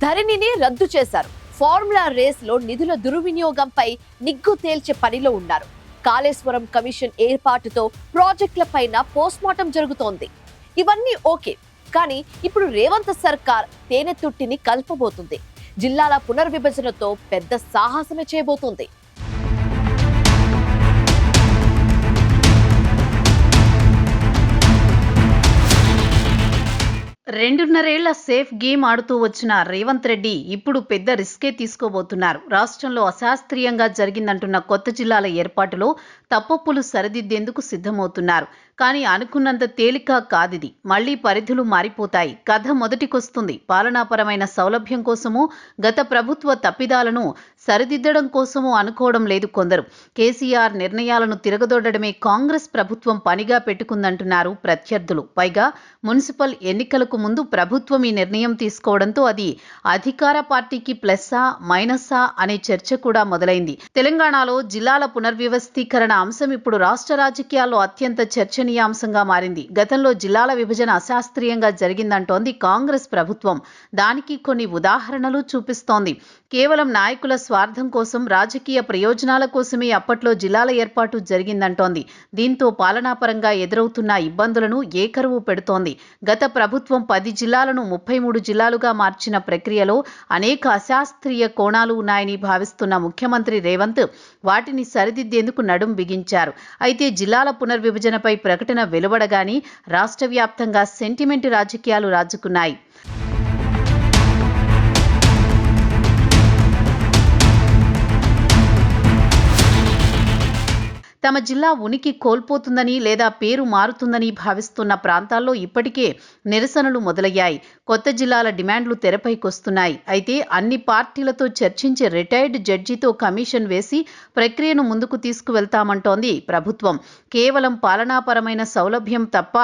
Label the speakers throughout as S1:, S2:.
S1: ధరణిని రద్దు చేశారు. ఫార్ములా రేస్లో నిధుల దుర్వినియోగంపై నిగ్గు తేల్చే పనిలో ఉన్నారు. కాళేశ్వరం కమిషన్ ఏర్పాటుతో ప్రాజెక్టులపైన పోస్ట్మార్టం జరుగుతోంది. ఇవన్నీ ఓకే, కానీ ఇప్పుడు రేవంత్ సర్కార్ తేనెతుట్టిని కల్పబోతుంది. జిల్లాల పునర్విభజనతో పెద్ద సాహసమే చేయబోతుంది.
S2: 2.5 ఏళ్ల సేఫ్ గేమ్ ఆడుతూ వచ్చిన రేవంత్ రెడ్డి ఇప్పుడు పెద్ద రిస్కే తీసుకోబోతున్నారు. రాష్ట్రంలో అశాస్త్రీయంగా జరిగిందంటున్న కొత్త జిల్లాల ఏర్పాటులో తప్పొప్పులు సరిదిద్దేందుకు సిద్ధమవుతున్నారు. కానీ అనుకున్నంత తేలిక కాదిది. మళ్లీ పరిధులు మారిపోతాయి. కథ మొదటికొస్తుంది. పాలనాపరమైన సౌలభ్యం కోసమో, గత ప్రభుత్వ తప్పిదాలను సరిదిద్దడం కోసమో అనుకోవడం లేదు కొందరు. కేసీఆర్ నిర్ణయాలను తిరగదొడ్డడమే కాంగ్రెస్ ప్రభుత్వం పనిగా పెట్టుకుందంటున్నారు ప్రత్యర్థులు. పైగా మున్సిపల్ ఎన్నికలకు ముందు ప్రభుత్వం ఈ నిర్ణయం తీసుకోవడంతో అది అధికార పార్టీకి ప్లస్సా మైనస్సా అనే చర్చ కూడా మొదలైంది. తెలంగాణలో జిల్లాల పునర్వ్యవస్థీకరణ అంశం ఇప్పుడు రాష్ట్ర రాజకీయాల్లో అత్యంత చర్చనీయాంశంగా మారింది. గతంలో జిల్లాల విభజన అశాస్త్రీయంగా జరిగిందంటోంది కాంగ్రెస్ ప్రభుత్వం. దానికి కొన్ని ఉదాహరణలు చూపిస్తోంది. కేవలం నాయకుల స్వార్థం కోసం, రాజకీయ ప్రయోజనాల కోసమే అప్పట్లో జిల్లాల ఏర్పాటు జరిగిందంటోంది. దీంతో పాలనాపరంగా ఎదురవుతున్న ఇబ్బందులను ఏకరువు పెడుతోంది. గత ప్రభుత్వం 10 జిల్లాలను 33 జిల్లాలుగా మార్చిన ప్రక్రియలో అనేక అశాస్త్రీయ కోణాలు ఉన్నాయని భావిస్తున్న ముఖ్యమంత్రి రేవంత్ వాటిని సరిదిద్దేందుకు నడుం బిగించారు. అయితే జిల్లాల పునర్విభజనపై ప్రకటన వెలువడగానే రాష్ట్ర వ్యాప్తంగా సెంటిమెంట్ రాజకీయాలు రాజుకున్నాయి. తమ జిల్లా ఉనికి కోల్పోతుందని లేదా పేరు మారుతుందని భావిస్తున్న ప్రాంతాల్లో ఇప్పటికే నిరసనలు మొదలయ్యాయి. కొత్త జిల్లాల డిమాండ్లు తెరపైకొస్తున్నాయి. అయితే అన్ని పార్టీలతో చర్చించి రిటైర్డ్ జడ్జితో కమిషన్ వేసి ప్రక్రియను ముందుకు తీసుకువెళ్తామంటోంది ప్రభుత్వం. కేవలం పాలనాపరమైన సౌలభ్యం తప్ప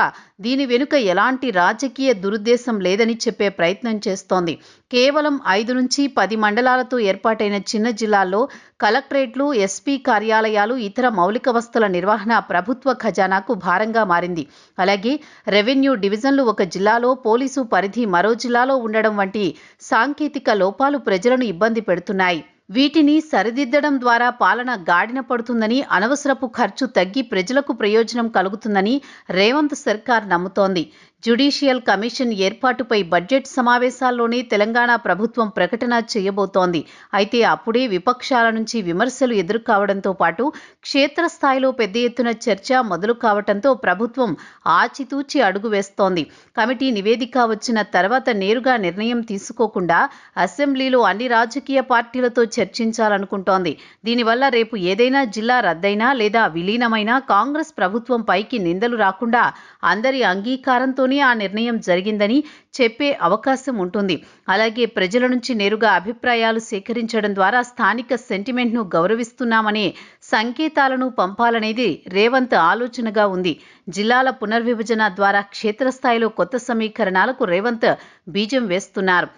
S2: దీని వెనుక ఎలాంటి రాజకీయ దురుద్దేశం లేదని చెప్పే ప్రయత్నం చేస్తోంది. కేవలం 5 నుంచి 10 మండలాలతో ఏర్పాటైన చిన్న జిల్లాల్లో కలెక్టరేట్లు, ఎస్పీ కార్యాలయాలు, ఇతర మౌలిక వస్తుల నిర్వహణ ప్రభుత్వ ఖజానాకు భారంగా మారింది. అలాగే రెవెన్యూ డివిజన్లు ఒక జిల్లాలో, పోలీసు పరిధి మరో జిల్లాలో ఉండడం వంటి సాంకేతిక లోపాలు ప్రజలను ఇబ్బంది పెడుతున్నాయి. వీటిని సరిదిద్దడం ద్వారా పాలన గాడిన పడుతుందని, అనవసరపు ఖర్చు తగ్గి ప్రజలకు ప్రయోజనం కలుగుతుందని రేవంత్ సర్కార్ నమ్ముతోంది. జ్యుడిషియల్ కమిషన్ ఏర్పాటుపై బడ్జెట్ సమావేశాల్లోనే తెలంగాణ ప్రభుత్వం ప్రకటన చేయబోతోంది. అయితే అప్పుడే విపక్షాల నుంచి విమర్శలు ఎదురుకావడంతో పాటు క్షేత్రస్థాయిలో పెద్ద ఎత్తున చర్చ మొదలు కావడంతో ప్రభుత్వం ఆచితూచి అడుగు వేస్తోంది. కమిటీ నివేదిక వచ్చిన తర్వాత నేరుగా నిర్ణయం తీసుకోకుండా అసెంబ్లీలో అన్ని రాజకీయ పార్టీలతో చర్చించాలనుకుంటోంది. దీనివల్ల రేపు ఏదైనా జిల్లా రద్దయినా లేదా విలీనమైనా కాంగ్రెస్ ప్రభుత్వం పైకి నిందలు రాకుండా అందరి అంగీకారంతోనే ఆ నిర్ణయం జరిగిందని చెప్పే అవకాశం ఉంటుంది. అలాగే ప్రజల నుంచి నేరుగా అభిప్రాయాలు సేకరించడం ద్వారా స్థానిక సెంటిమెంట్ను గౌరవిస్తున్నామనే సంకేతాలను పంపాలనేది రేవంత్ ఆలోచనగా ఉంది. జిల్లాల పునర్విభజన ద్వారా క్షేత్రస్థాయిలో కొత్త సమీకరణాలకు రేవంత్ బీజం వేస్తున్నారు.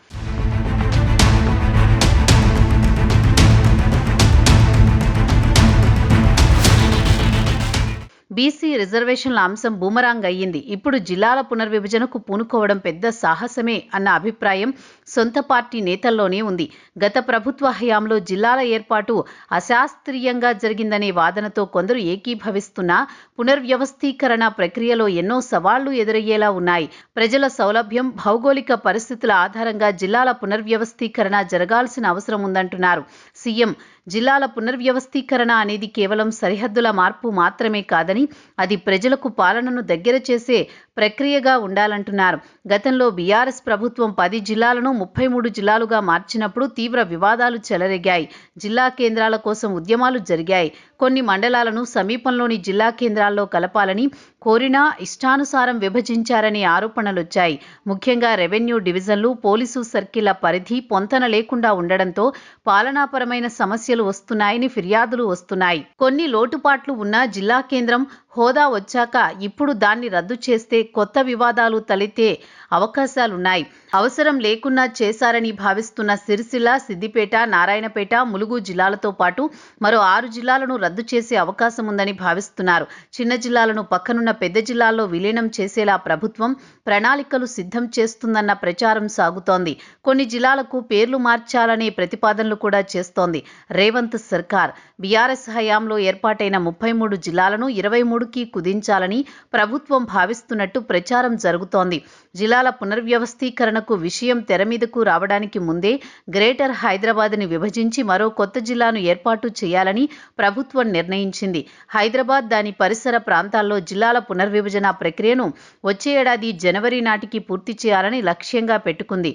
S2: బీసీ రిజర్వేషన్ల అంశం బూమరాంగ్ అయ్యింది. ఇప్పుడు జిల్లాల పునర్విభజనకు పూనుకోవడం పెద్ద సాహసమే అన్న అభిప్రాయం సొంత పార్టీ నేతల్లోనే ఉంది. గత ప్రభుత్వ హయాంలో జిల్లాల ఏర్పాటు అశాస్త్రీయంగా జరిగిందనే వాదనతో కొందరు ఏకీభవిస్తున్నా పునర్వ్యవస్థీకరణ ప్రక్రియలో ఎన్నో సవాళ్లు ఎదురయ్యేలా ఉన్నాయి. ప్రజల సౌలభ్యం, భౌగోళిక పరిస్థితుల ఆధారంగా జిల్లాల పునర్వ్యవస్థీకరణ జరగాల్సిన అవసరం ఉందంటున్నారు సీఎం. జిల్లాల పునర్వ్యవస్థీకరణ అనేది కేవలం సరిహద్దుల మార్పు మాత్రమే కాదని, అది ప్రజలకు పాలనను దగ్గర చేసే ప్రక్రియగా ఉండాలంటున్నారు. గతంలో బీఆర్ఎస్ ప్రభుత్వం 10 జిల్లాలను 33 జిల్లాలుగా మార్చినప్పుడు తీవ్ర వివాదాలు చెలరేగాయి. జిల్లా కేంద్రాల కోసం ఉద్యమాలు జరిగాయి. కొన్ని మండలాలను సమీపంలోని జిల్లా కేంద్రాల్లో కలపాలని కోరినా ఇష్టానుసారం విభజించారనే ఆరోపణలొచ్చాయి. ముఖ్యంగా రెవెన్యూ డివిజన్లు, పోలీసు సర్కిళ్ల పరిధి పొంతన లేకుండా ఉండడంతో పాలనాపరమైన సమస్యలు వస్తున్నాయని ఫిర్యాదులు వస్తున్నాయి. కొన్ని లోటుపాట్లు ఉన్నా జిల్లా కేంద్రం హోదా వచ్చాక ఇప్పుడు దాన్ని రద్దు చేస్తే కొత్త వివాదాలు తలెత్తే అవకాశాలున్నాయి. అవసరం లేకున్నా చేశారని భావిస్తున్న సిరిసిల్ల, సిద్దిపేట, నారాయణపేట, ములుగు జిల్లాలతో పాటు మరో 6 జిల్లాలను రద్దు చేసే అవకాశం ఉందని భావిస్తున్నారు. చిన్న జిల్లాలను పక్కనున్న పెద్ద జిల్లాల్లో విలీనం చేసేలా ప్రభుత్వం ప్రణాళికలు సిద్ధం చేస్తుందన్న ప్రచారం సాగుతోంది. కొన్ని జిల్లాలకు పేర్లు మార్చాలనే ప్రతిపాదనలు కూడా చేస్తోంది రేవంత్ సర్కార్. బీఆర్ఎస్ హయాంలో ఏర్పాటైన 33 జిల్లాలను 23కి కుదించాలని ప్రభుత్వం భావిస్తున్నట్టు ప్రచారం జరుగుతోంది. జిల్లాల పునర్వ్యవస్థీకరణకు విషయం తెరమీదకు రావడానికి ముందే గ్రేటర్ హైదరాబాద్ని విభజించి మరో కొత్త జిల్లాను ఏర్పాటు చేయాలని ప్రభుత్వం నిర్ణయించింది. హైదరాబాద్, దాని పరిసర ప్రాంతాల్లో జిల్లాల పునర్విభజన ప్రక్రియను వచ్చే ఏడాది జనవరి నాటికి పూర్తి చేయాలని లక్ష్యంగా పెట్టుకుంది.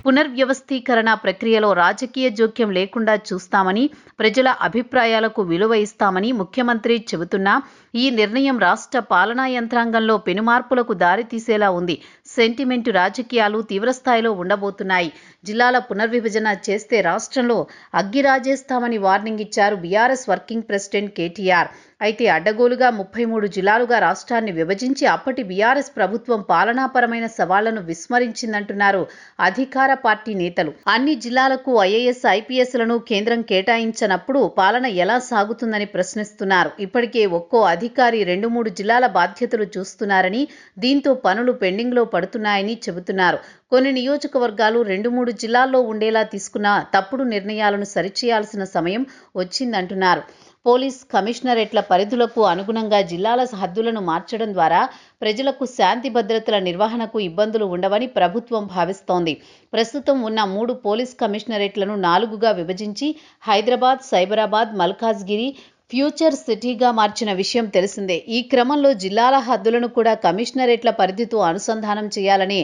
S2: పునర్వ్యవస్థీకరణ ప్రక్రియలో రాజకీయ జోక్యం లేకుండా చూస్తామని, ప్రజల అభిప్రాయాలకు విలువ ఇస్తామని ముఖ్యమంత్రి చెబుతున్నా ఈ నిర్ణయం రాష్ట్ర పాలనా యంత్రాంగంలో పెనుమార్పులకు దారితీసేలా ఉంది. సెంటిమెంటు రాజకీయాలు తీవ్రస్థాయిలో ఉండబోతున్నాయి. జిల్లాల పునర్విభజన చేస్తే రాష్ట్రంలో అగ్గిరాజేస్తామని వార్నింగ్ ఇచ్చారు బీఆర్ఎస్ వర్కింగ్ ప్రెసిడెంట్ కేటీఆర్. అయితే అడ్డగోలుగా 33 జిల్లాలుగా రాష్ట్రాన్ని విభజించి అప్పటి బీఆర్ఎస్ ప్రభుత్వం పాలనాపరమైన సవాళ్లను విస్మరించిందంటున్నారు అధికార పార్టీ నేతలు. అన్ని జిల్లాలకు ఐఏఎస్, ఐపీఎస్లను కేంద్రం కేటాయించనప్పుడు పాలన ఎలా సాగుతుందని ప్రశ్నిస్తున్నారు. ఇప్పటికే ఒక్కో అధికారి 2-3 జిల్లాల బాధ్యతలు చూస్తున్నారని, దీంతో పనులు పెండింగ్లో పడుతున్నాయని చెబుతున్నారు. కొన్ని నియోజకవర్గాలు 2-3 జిల్లాల్లో ఉండేలా తీసుకున్న తప్పుడు నిర్ణయాలను సరిచేయాల్సిన సమయం వచ్చిందంటున్నారు. పోలీస్ కమిషనరేట్ల పరిధులకు అనుగుణంగా జిల్లాల హద్దులను మార్చడం ద్వారా ప్రజలకు శాంతి భద్రతల నిర్వహణకు ఇబ్బందులు ఉండవని ప్రభుత్వం భావిస్తోంది. ప్రస్తుతం ఉన్న 3 పోలీస్ కమిషనరేట్లను 4గా విభజించి హైదరాబాద్, సైబరాబాద్, మల్కాజ్గిరి ఫ్యూచర్ సిటీగా మార్చిన విషయం తెలిసిందే. ఈ క్రమంలో జిల్లాల హద్దులను కూడా కమిషనరేట్ల పరిధితో అనుసంధానం చేయాలనే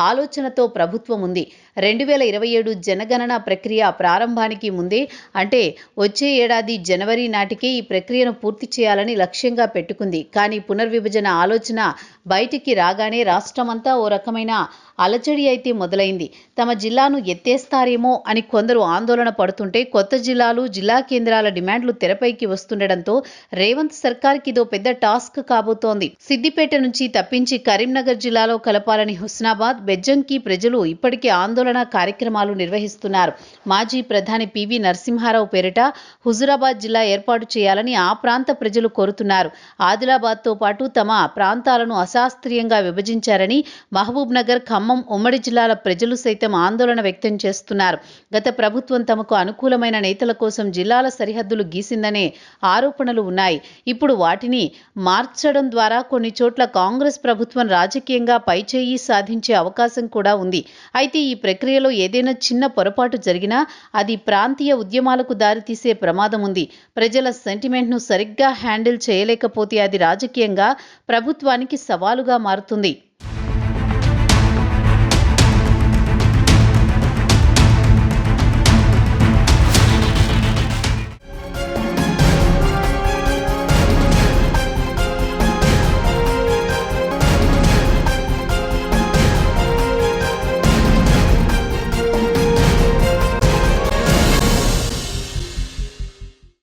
S2: ఆలోచనతో ప్రభుత్వం ఉంది. 2027 జనగణన ప్రక్రియ ప్రారంభానికి ముందే, అంటే వచ్చే ఏడాది జనవరి నాటికే ఈ ప్రక్రియను పూర్తి చేయాలని లక్ష్యంగా పెట్టుకుంది. కానీ పునర్విభజన ఆలోచన బయటికి రాగానే రాష్ట్రమంతా ఓ రకమైన అలజడి అయితే మొదలైంది. తమ జిల్లాను ఎత్తేస్తారేమో అని కొందరు ఆందోళన పడుతుంటే, కొత్త జిల్లాలు, జిల్లా కేంద్రాల డిమాండ్లు తెరపైకి వస్తుండటంతో రేవంత్ సర్కార్కి ఇదో పెద్ద టాస్క్ కాబోతోంది. సిద్దిపేట నుంచి తప్పించి కరీంనగర్ జిల్లాలో కలపాలని హుస్నాబాద్, బెజ్జంకి ప్రజలు ఇప్పటికే ఆందోళన కార్యక్రమాలు నిర్వహిస్తున్నారు. మాజీ ప్రధాని పివి నరసింహారావు పేరిట హుజురాబాద్ జిల్లా ఏర్పాటు చేయాలని ఆ ప్రాంత ప్రజలు కోరుతున్నారు. ఆదిలాబాద్తో పాటు తమ ప్రాంతాలను అశాస్త్రీయంగా విభజించారని మహబూబ్ నగర్, ఖమ్మం ఉమ్మడి జిల్లాల ప్రజలు సైతం ఆందోళన వ్యక్తం చేస్తున్నారు. గత ప్రభుత్వం తమకు అనుకూలమైన నేతల కోసం జిల్లాల సరిహద్దులు గీసిందనే ఆరోపణలు ఉన్నాయి. ఇప్పుడు వాటిని మార్చడం ద్వారా కొన్ని చోట్ల కాంగ్రెస్ ప్రభుత్వం రాజకీయంగా పైచేయి సాధించే అవకాశం కూడా ఉంది. అయితే ఈ ప్రక్రియలో ఏదైనా చిన్న పొరపాటు జరిగినా అది ప్రాంతీయ ఉద్యమాలకు దారితీసే ప్రమాదం ఉంది. ప్రజల సెంటిమెంట్ను సరిగ్గా హ్యాండిల్ చేయలేకపోతే అది రాజకీయంగా ప్రభుత్వానికి సవాలుగా మారుతుంది.